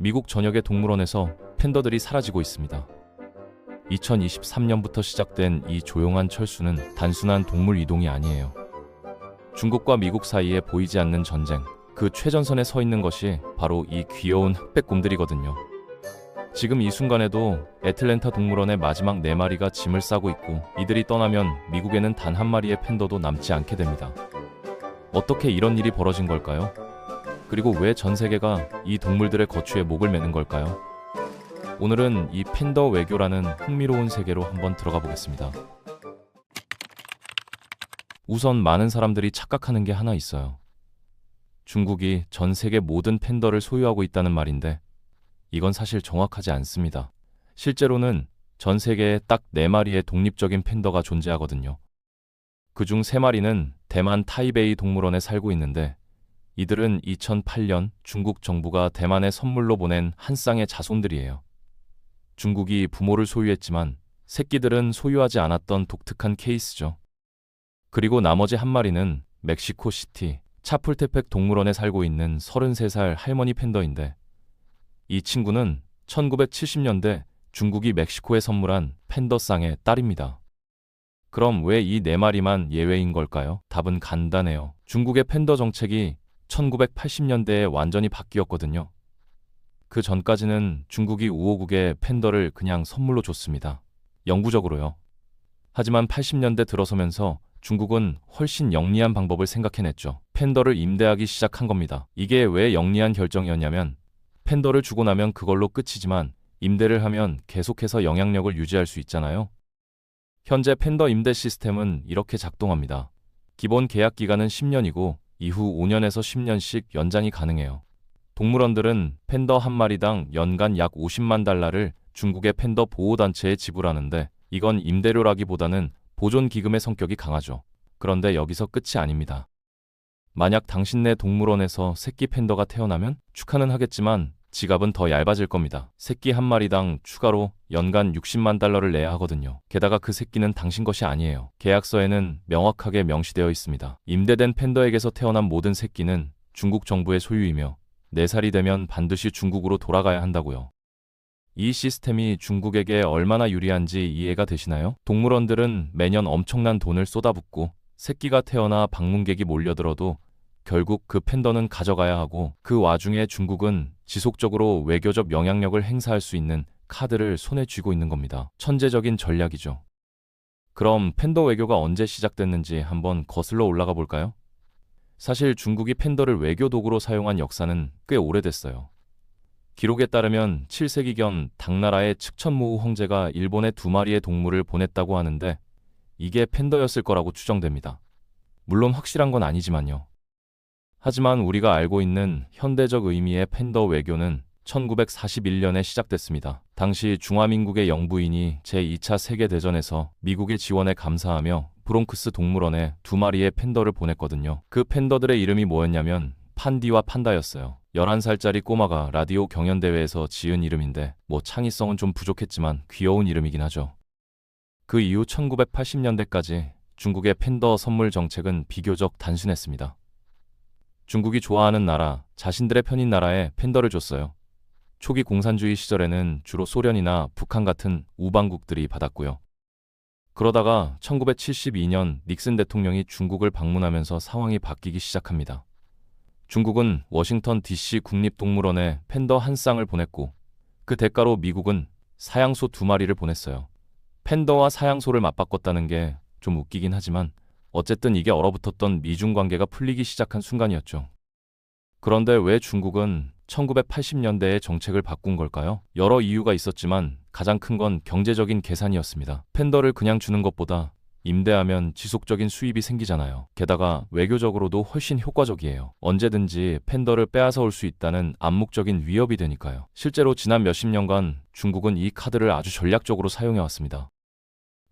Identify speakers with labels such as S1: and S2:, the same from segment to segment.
S1: 미국 전역의 동물원에서 팬더들이 사라지고 있습니다. 2023년부터 시작된 이 조용한 철수는 단순한 동물 이동이 아니에요. 중국과 미국 사이에 보이지 않는 전쟁, 그 최전선에 서 있는 것이 바로 이 귀여운 흑백곰들이거든요. 지금 이 순간에도 애틀랜타 동물원의 마지막 4마리가 짐을 싸고 있고, 이들이 떠나면 미국에는 단 한 마리의 팬더도 남지 않게 됩니다. 어떻게 이런 일이 벌어진 걸까요? 그리고 왜 전 세계가 이 동물들의 거취에 목을 매는 걸까요? 오늘은 이 팬더 외교라는 흥미로운 세계로 한번 들어가 보겠습니다. 우선 많은 사람들이 착각하는 게 하나 있어요. 중국이 전 세계 모든 팬더를 소유하고 있다는 말인데, 이건 사실 정확하지 않습니다. 실제로는 전 세계에 딱 4마리의 독립적인 팬더가 존재하거든요. 그중 3마리는 대만 타이베이 동물원에 살고 있는데, 이들은 2008년 중국 정부가 대만에 선물로 보낸 한 쌍의 자손들이에요. 중국이 부모를 소유했지만 새끼들은 소유하지 않았던 독특한 케이스죠. 그리고 나머지 한 마리는 멕시코 시티 차풀테펙 동물원에 살고 있는 33살 할머니 팬더인데, 이 친구는 1970년대 중국이 멕시코에 선물한 팬더 쌍의 딸입니다. 그럼 왜 이 4마리만 예외인 걸까요? 답은 간단해요. 중국의 팬더 정책이 1980년대에 완전히 바뀌었거든요. 그 전까지는 중국이 우호국에 팬더를 그냥 선물로 줬습니다. 영구적으로요. 하지만 80년대 들어서면서 중국은 훨씬 영리한 방법을 생각해냈죠. 팬더를 임대하기 시작한 겁니다. 이게 왜 영리한 결정이었냐면, 팬더를 주고 나면 그걸로 끝이지만 임대를 하면 계속해서 영향력을 유지할 수 있잖아요. 현재 팬더 임대 시스템은 이렇게 작동합니다. 기본 계약 기간은 10년이고 이후 5년에서 10년씩 연장이 가능해요. 동물원들은 팬더 한 마리당 연간 약 50만 달러를 중국의 팬더 보호단체에 지불하는데, 이건 임대료라기보다는 보존기금의 성격이 강하죠. 그런데 여기서 끝이 아닙니다. 만약 당신네 동물원에서 새끼 팬더가 태어나면 축하는 하겠지만 지갑은 더 얇아질 겁니다. 새끼 한 마리당 추가로 연간 60만 달러를 내야 하거든요. 게다가 그 새끼는 당신 것이 아니에요. 계약서에는 명확하게 명시되어 있습니다. 임대된 팬더에게서 태어난 모든 새끼는 중국 정부의 소유이며 4살이 되면 반드시 중국으로 돌아가야 한다고요. 이 시스템이 중국에게 얼마나 유리한지 이해가 되시나요? 동물원들은 매년 엄청난 돈을 쏟아붓고 새끼가 태어나 방문객이 몰려들어도 결국 그 팬더는 가져가야 하고, 그 와중에 중국은 지속적으로 외교적 영향력을 행사할 수 있는 카드를 손에 쥐고 있는 겁니다. 천재적인 전략이죠. 그럼 팬더 외교가 언제 시작됐는지 한번 거슬러 올라가 볼까요? 사실 중국이 팬더를 외교 도구로 사용한 역사는 꽤 오래됐어요. 기록에 따르면 7세기경 당나라의 측천모우 황제가 일본에 2마리의 동물을 보냈다고 하는데, 이게 팬더였을 거라고 추정됩니다. 물론 확실한 건 아니지만요. 하지만 우리가 알고 있는 현대적 의미의 팬더 외교는 1941년에 시작됐습니다. 당시 중화민국의 영부인이 제2차 세계대전에서 미국의 지원에 감사하며 브롱크스 동물원에 2마리의 팬더를 보냈거든요. 그 팬더들의 이름이 뭐였냐면 판디와 판다였어요. 11살짜리 꼬마가 라디오 경연대회에서 지은 이름인데, 창의성은 좀 부족했지만 귀여운 이름이긴 하죠. 그 이후 1980년대까지 중국의 팬더 선물 정책은 비교적 단순했습니다. 중국이 좋아하는 나라, 자신들의 편인 나라에 팬더를 줬어요. 초기 공산주의 시절에는 주로 소련이나 북한 같은 우방국들이 받았고요. 그러다가 1972년 닉슨 대통령이 중국을 방문하면서 상황이 바뀌기 시작합니다. 중국은 워싱턴 DC 국립동물원에 팬더 한 쌍을 보냈고, 그 대가로 미국은 사양소 2마리를 보냈어요. 팬더와 사양소를 맞바꿨다는 게 좀 웃기긴 하지만 어쨌든 이게 얼어붙었던 미중 관계가 풀리기 시작한 순간이었죠. 그런데 왜 중국은 1980년대에 정책을 바꾼 걸까요? 여러 이유가 있었지만 가장 큰 건 경제적인 계산이었습니다. 팬더를 그냥 주는 것보다 임대하면 지속적인 수입이 생기잖아요. 게다가 외교적으로도 훨씬 효과적이에요. 언제든지 팬더를 빼앗아 올 수 있다는 암묵적인 위협이 되니까요. 실제로 지난 몇십 년간 중국은 이 카드를 아주 전략적으로 사용해왔습니다.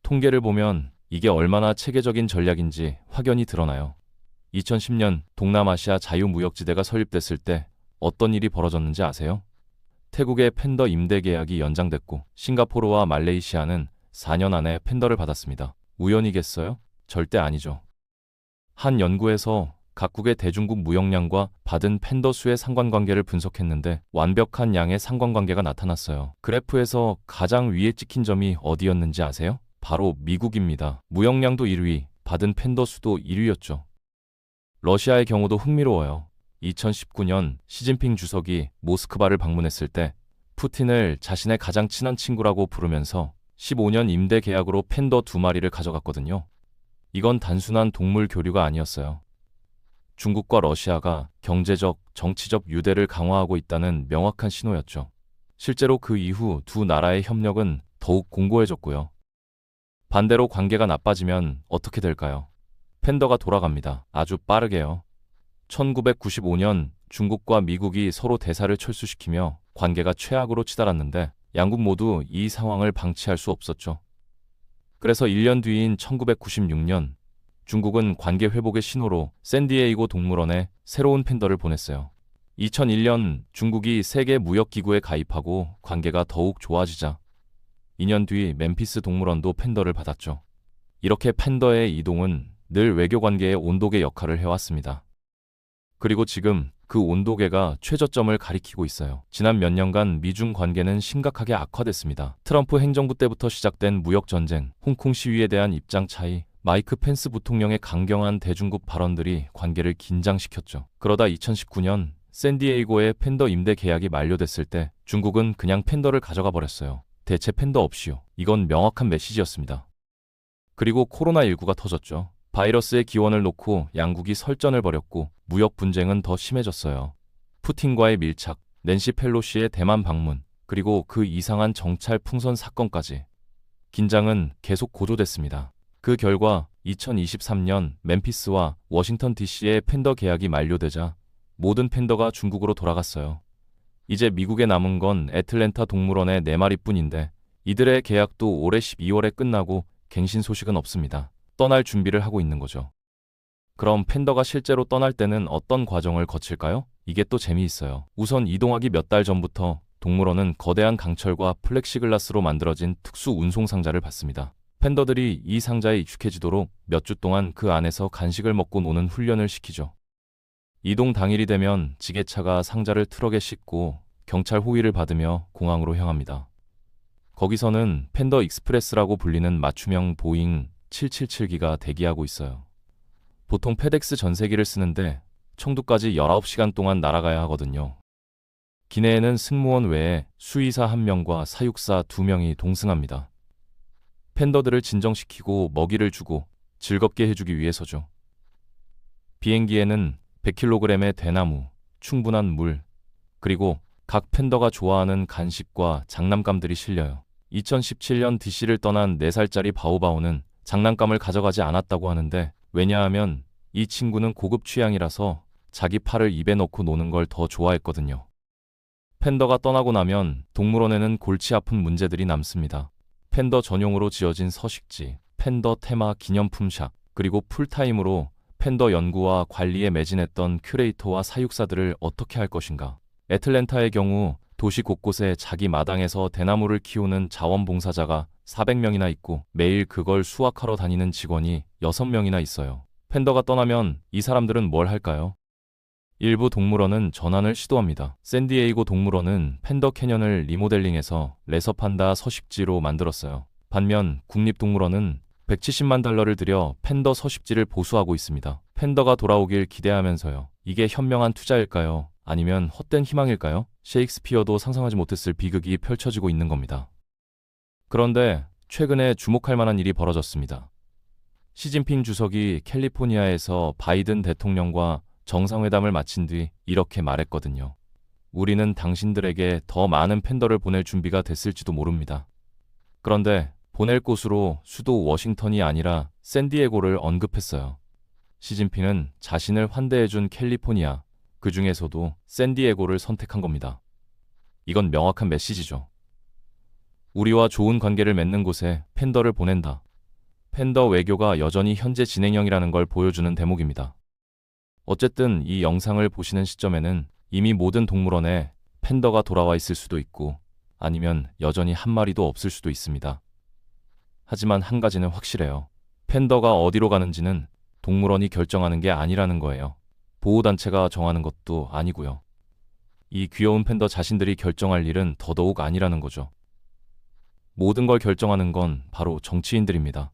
S1: 통계를 보면 이게 얼마나 체계적인 전략인지 확연히 드러나요. 2010년 동남아시아 자유무역지대가 설립됐을 때 어떤 일이 벌어졌는지 아세요? 태국의 팬더 임대 계약이 연장됐고, 싱가포르와 말레이시아는 4년 안에 팬더를 받았습니다. 우연이겠어요? 절대 아니죠. 한 연구에서 각국의 대중국 무역량과 받은 팬더 수의 상관관계를 분석했는데 완벽한 양의 상관관계가 나타났어요. 그래프에서 가장 위에 찍힌 점이 어디였는지 아세요? 바로 미국입니다. 무역량도 1위, 받은 팬더 수도 1위였죠. 러시아의 경우도 흥미로워요. 2019년 시진핑 주석이 모스크바를 방문했을 때 푸틴을 자신의 가장 친한 친구라고 부르면서 15년 임대 계약으로 팬더 2마리를 가져갔거든요. 이건 단순한 동물 교류가 아니었어요. 중국과 러시아가 경제적, 정치적 유대를 강화하고 있다는 명확한 신호였죠. 실제로 그 이후 두 나라의 협력은 더욱 공고해졌고요. 반대로 관계가 나빠지면 어떻게 될까요? 팬더가 돌아갑니다. 아주 빠르게요. 1995년 중국과 미국이 서로 대사를 철수시키며 관계가 최악으로 치달았는데 양국 모두 이 상황을 방치할 수 없었죠. 그래서 1년 뒤인 1996년 중국은 관계 회복의 신호로 샌디에이고 동물원에 새로운 팬더를 보냈어요. 2001년 중국이 세계 무역기구에 가입하고 관계가 더욱 좋아지자 2년 뒤 멤피스 동물원도 팬더를 받았죠. 이렇게 팬더의 이동은 늘 외교관계의 온도계 역할을 해왔습니다. 그리고 지금 그 온도계가 최저점을 가리키고 있어요. 지난 몇 년간 미중 관계는 심각하게 악화됐습니다. 트럼프 행정부 때부터 시작된 무역전쟁, 홍콩 시위에 대한 입장 차이, 마이크 펜스 부통령의 강경한 대중국 발언들이 관계를 긴장시켰죠. 그러다 2019년 샌디에이고의 팬더 임대 계약이 만료됐을 때 중국은 그냥 팬더를 가져가 버렸어요. 대체 팬더 없이요. 이건 명확한 메시지였습니다. 그리고 코로나19가 터졌죠. 바이러스의 기원을 놓고 양국이 설전을 벌였고 무역 분쟁은 더 심해졌어요. 푸틴과의 밀착, 낸시 펠로시의 대만 방문, 그리고 그 이상한 정찰 풍선 사건까지 긴장은 계속 고조됐습니다. 그 결과 2023년 멤피스와 워싱턴 DC의 팬더 계약이 만료되자 모든 팬더가 중국으로 돌아갔어요. 이제 미국에 남은 건 애틀랜타 동물원의 4마리뿐인데 이들의 계약도 올해 12월에 끝나고 갱신 소식은 없습니다. 떠날 준비를 하고 있는 거죠. 그럼 팬더가 실제로 떠날 때는 어떤 과정을 거칠까요? 이게 또 재미있어요. 우선 이동하기 몇 달 전부터 동물원은 거대한 강철과 플렉시글라스로 만들어진 특수 운송 상자를 받습니다. 팬더들이 이 상자에 익숙해지도록 몇 주 동안 그 안에서 간식을 먹고 노는 훈련을 시키죠. 이동 당일이 되면 지게차가 상자를 트럭에 싣고 경찰 호위를 받으며 공항으로 향합니다. 거기서는 팬더 익스프레스라고 불리는 맞춤형 보잉 777기가 대기하고 있어요. 보통 페덱스 전세기를 쓰는데 청두까지 19시간 동안 날아가야 하거든요. 기내에는 승무원 외에 수의사 1명과 사육사 2명이 동승합니다. 팬더들을 진정시키고 먹이를 주고 즐겁게 해주기 위해서죠. 비행기에는 100kg의 대나무, 충분한 물, 그리고 각 팬더가 좋아하는 간식과 장난감들이 실려요. 2017년 DC를 떠난 4살짜리 바오바오는 장난감을 가져가지 않았다고 하는데 왜냐하면 이 친구는 고급 취향이라서 자기 팔을 입에 넣고 노는 걸 더 좋아했거든요. 팬더가 떠나고 나면 동물원에는 골치 아픈 문제들이 남습니다. 팬더 전용으로 지어진 서식지, 팬더 테마 기념품샵, 그리고 풀타임으로 팬더 연구와 관리에 매진했던 큐레이터와 사육사들을 어떻게 할 것인가. 애틀랜타의 경우 도시 곳곳에 자기 마당에서 대나무를 키우는 자원봉사자가 400명이나 있고 매일 그걸 수확하러 다니는 직원이 6명이나 있어요. 팬더가 떠나면 이 사람들은 뭘 할까요? 일부 동물원은 전환을 시도합니다. 샌디에이고 동물원은 팬더 캐년을 리모델링해서 레서판다 서식지로 만들었어요. 반면 국립동물원은 170만 달러를 들여 팬더 서식지를 보수하고 있습니다. 팬더가 돌아오길 기대하면서요. 이게 현명한 투자일까요? 아니면 헛된 희망일까요? 셰익스피어도 상상하지 못했을 비극이 펼쳐지고 있는 겁니다. 그런데 최근에 주목할 만한 일이 벌어졌습니다. 시진핑 주석이 캘리포니아에서 바이든 대통령과 정상회담을 마친 뒤 이렇게 말했거든요. 우리는 당신들에게 더 많은 팬더를 보낼 준비가 됐을지도 모릅니다. 그런데 보낼 곳으로 수도 워싱턴이 아니라 샌디에고를 언급했어요. 시진핑은 자신을 환대해준 캘리포니아, 그 중에서도 샌디에고를 선택한 겁니다. 이건 명확한 메시지죠. 우리와 좋은 관계를 맺는 곳에 팬더를 보낸다. 팬더 외교가 여전히 현재 진행형이라는 걸 보여주는 대목입니다. 어쨌든 이 영상을 보시는 시점에는 이미 모든 동물원에 팬더가 돌아와 있을 수도 있고 아니면 여전히 한 마리도 없을 수도 있습니다. 하지만 한 가지는 확실해요. 팬더가 어디로 가는지는 동물원이 결정하는 게 아니라는 거예요. 보호단체가 정하는 것도 아니고요. 이 귀여운 팬더 자신들이 결정할 일은 더더욱 아니라는 거죠. 모든 걸 결정하는 건 바로 정치인들입니다.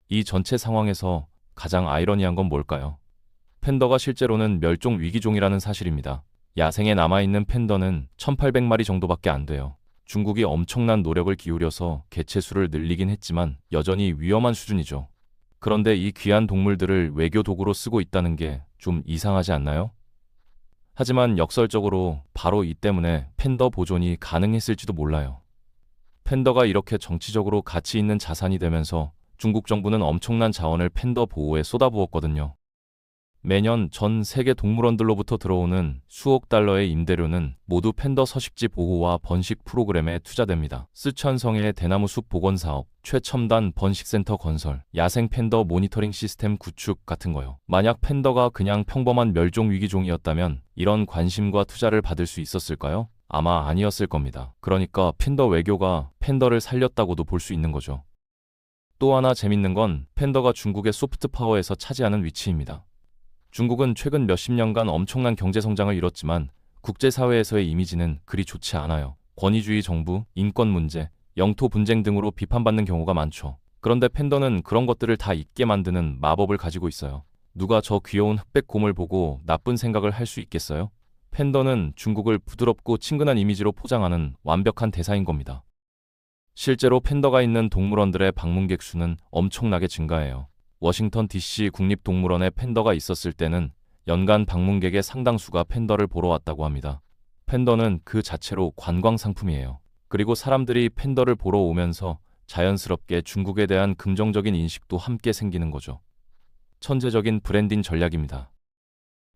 S1: 이 전체 상황에서 가장 아이러니한 건 뭘까요? 팬더가 실제로는 멸종 위기종이라는 사실입니다. 야생에 남아있는 팬더는 1,800마리 정도밖에 안 돼요. 중국이 엄청난 노력을 기울여서 개체수를 늘리긴 했지만 여전히 위험한 수준이죠. 그런데 이 귀한 동물들을 외교 도구로 쓰고 있다는 게 좀 이상하지 않나요? 하지만 역설적으로 바로 이 때문에 팬더 보존이 가능했을지도 몰라요. 팬더가 이렇게 정치적으로 가치 있는 자산이 되면서 중국 정부는 엄청난 자원을 팬더 보호에 쏟아부었거든요. 매년 전 세계 동물원들로부터 들어오는 수억 달러의 임대료는 모두 팬더 서식지 보호와 번식 프로그램에 투자됩니다. 쓰촨성의 대나무 숲 복원 사업, 최첨단 번식센터 건설, 야생 팬더 모니터링 시스템 구축 같은 거요. 만약 팬더가 그냥 평범한 멸종 위기종이었다면 이런 관심과 투자를 받을 수 있었을까요? 아마 아니었을 겁니다. 그러니까 팬더 외교가 팬더를 살렸다고도 볼 수 있는 거죠. 또 하나 재밌는 건 팬더가 중국의 소프트 파워에서 차지하는 위치입니다. 중국은 최근 몇십 년간 엄청난 경제 성장을 이뤘지만 국제사회에서의 이미지는 그리 좋지 않아요. 권위주의 정부, 인권 문제, 영토 분쟁 등으로 비판받는 경우가 많죠. 그런데 팬더는 그런 것들을 다 잊게 만드는 마법을 가지고 있어요. 누가 저 귀여운 흑백 곰을 보고 나쁜 생각을 할 수 있겠어요? 팬더는 중국을 부드럽고 친근한 이미지로 포장하는 완벽한 대사인 겁니다. 실제로 팬더가 있는 동물원들의 방문객 수는 엄청나게 증가해요. 워싱턴 DC 국립동물원에 팬더가 있었을 때는 연간 방문객의 상당수가 팬더를 보러 왔다고 합니다. 팬더는 그 자체로 관광 상품이에요. 그리고 사람들이 팬더를 보러 오면서 자연스럽게 중국에 대한 긍정적인 인식도 함께 생기는 거죠. 천재적인 브랜딩 전략입니다.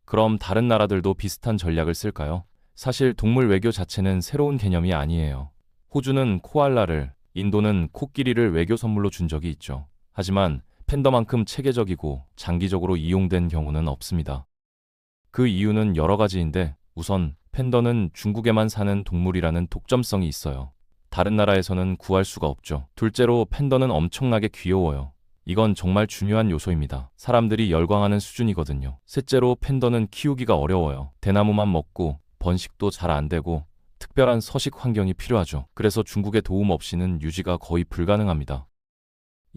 S1: 그럼 다른 나라들도 비슷한 전략을 쓸까요? 사실 동물 외교 자체는 새로운 개념이 아니에요. 호주는 코알라를, 인도는 코끼리를 외교 선물로 준 적이 있죠. 하지만 팬더만큼 체계적이고 장기적으로 이용된 경우는 없습니다. 그 이유는 여러 가지인데 우선 팬더는 중국에만 사는 동물이라는 독점성이 있어요. 다른 나라에서는 구할 수가 없죠. 둘째로 팬더는 엄청나게 귀여워요. 이건 정말 중요한 요소입니다. 사람들이 열광하는 수준이거든요. 셋째로 팬더는 키우기가 어려워요. 대나무만 먹고 번식도 잘 안 되고 특별한 서식 환경이 필요하죠. 그래서 중국의 도움 없이는 유지가 거의 불가능합니다.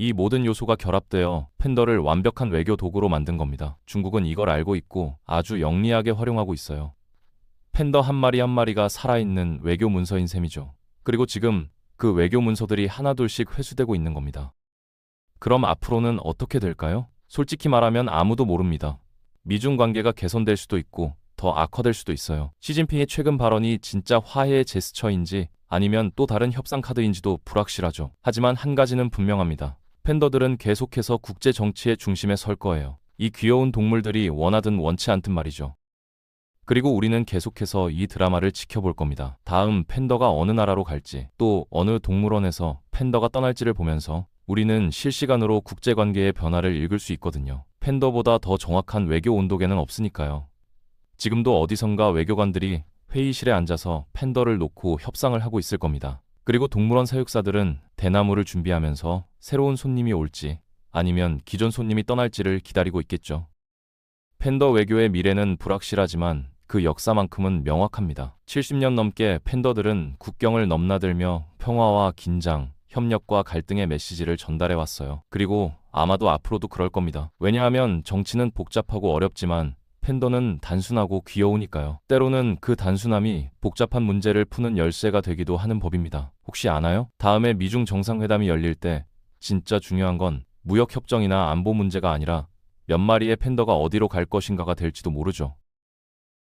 S1: 이 모든 요소가 결합되어 팬더를 완벽한 외교 도구로 만든 겁니다. 중국은 이걸 알고 있고 아주 영리하게 활용하고 있어요. 팬더 한 마리 한 마리가 살아있는 외교 문서인 셈이죠. 그리고 지금 그 외교 문서들이 하나둘씩 회수되고 있는 겁니다. 그럼 앞으로는 어떻게 될까요? 솔직히 말하면 아무도 모릅니다. 미중 관계가 개선될 수도 있고 더 악화될 수도 있어요. 시진핑의 최근 발언이 진짜 화해의 제스처인지 아니면 또 다른 협상 카드인지도 불확실하죠. 하지만 한 가지는 분명합니다. 팬더들은 계속해서 국제 정치의 중심에 설 거예요. 이 귀여운 동물들이 원하든 원치 않든 말이죠. 그리고 우리는 계속해서 이 드라마를 지켜볼 겁니다. 다음 팬더가 어느 나라로 갈지, 또 어느 동물원에서 팬더가 떠날지를 보면서 우리는 실시간으로 국제관계의 변화를 읽을 수 있거든요. 팬더보다 더 정확한 외교 온도계는 없으니까요. 지금도 어디선가 외교관들이 회의실에 앉아서 팬더를 놓고 협상을 하고 있을 겁니다. 그리고 동물원 사육사들은 대나무를 준비하면서 새로운 손님이 올지 아니면 기존 손님이 떠날지를 기다리고 있겠죠. 팬더 외교의 미래는 불확실하지만 그 역사만큼은 명확합니다. 70년 넘게 팬더들은 국경을 넘나들며 평화와 긴장, 협력과 갈등의 메시지를 전달해왔어요. 그리고 아마도 앞으로도 그럴 겁니다. 왜냐하면 정치는 복잡하고 어렵지만 팬더는 단순하고 귀여우니까요. 때로는 그 단순함이 복잡한 문제를 푸는 열쇠가 되기도 하는 법입니다. 혹시 아나요? 다음에 미중 정상회담이 열릴 때 진짜 중요한 건 무역협정이나 안보 문제가 아니라 몇 마리의 팬더가 어디로 갈 것인가가 될지도 모르죠.